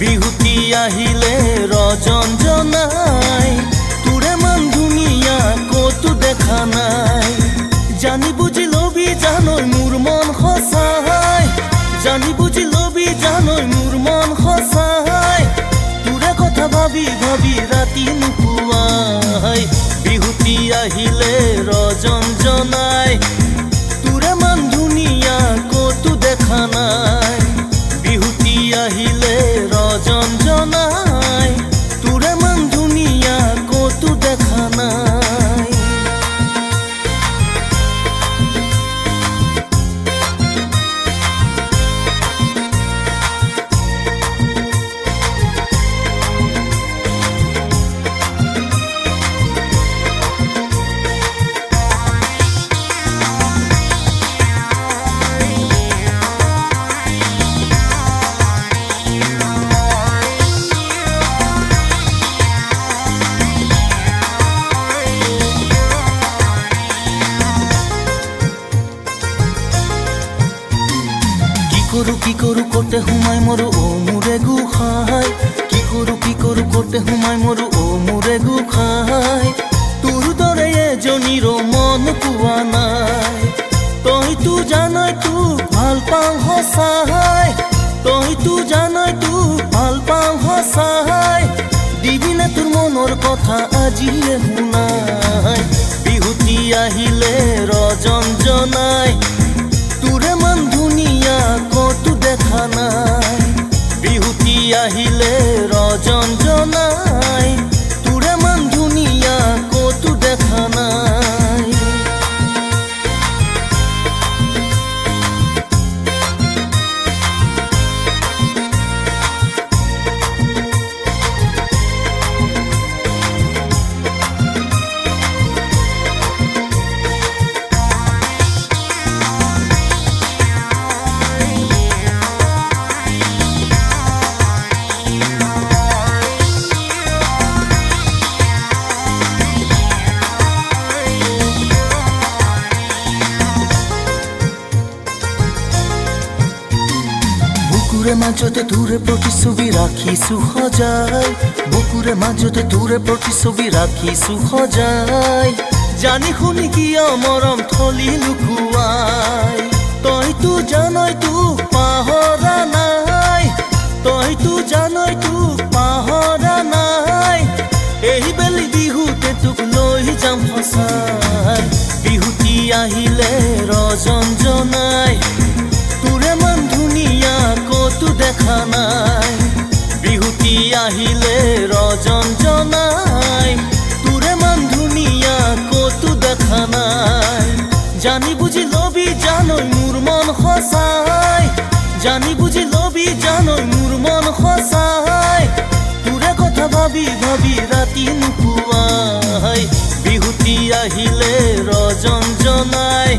বিহুতি আহিলে ৰজন জনাই তোৰে মান ধুনীয়া কতো দেখা নাই জানি বুজি লবি জানৈ মোৰ মন সঁচাই জানি বুজি লবি জানৈ মোৰ মন সঁচাই তোৰে কথা ভাবি ভাবি ৰাতি নুপুৱাই বিহুতি আহিলে ৰজন জনাই তোৰে মান ধুনীয়া কতো দেখা নাই বিহুতি আহিলে ৰজন জনাই তোৰে মান ধুনীয়া কতো দেখা নাই কি কৰো কোটে হুমাই মৰো ও মোৰে গুখাই কি কৰো কোটে হুমাই মৰো ও মোৰে গুখাই তোৰ দৰে এজনীৰ মন পোৱা নাই তইতো জানৈ তোক ভাল পাওঁ সঁচাই তইতো জানৈ তোক ভাল পাওঁ সঁচাই দিবিনে তোৰ মনৰ কথা আজিয়ে শুনাই বিহুতি আহিলে ৰজন জনাই তোৰে মান ধুনীয়া কতো দেখা নাই বিহুতি আহিলে ৰজন জনাই তোৰে মান ধুনীয়া কতো দেখা নাই বুকুৰে মাজতে তোৰে প্ৰতিছবি ৰাখিছো সজাই বুকুৰে মাজতে তোৰে প্ৰতিছবি ৰাখিছো সজাই জানি শুনি কিয় মৰম থলি লুকুৱাই তইতো জানৈ তোক পাহৰা নাই তইতো জানৈ তোক পাহৰা নাই এই বেলি বিহুতে তোক লৈ যাম সঁচাই বিহুতি আহিলে ৰজন জনাই তোৰে মান ধুনীয়া কতো দেখা নাই বিহুতি আহিলে ৰজন জনাই তোৰে মান ধুনীয়া কতো দেখা নাই জানি বুজি লবি জানৈ মোৰ মন সঁচাই জানি বুজি লবি জানৈ মোৰ মন সঁচাই তোৰে কথা ভাবি ভাবি ৰাতি নুপুৱাই বিহুতি আহিলে ৰজন জনাই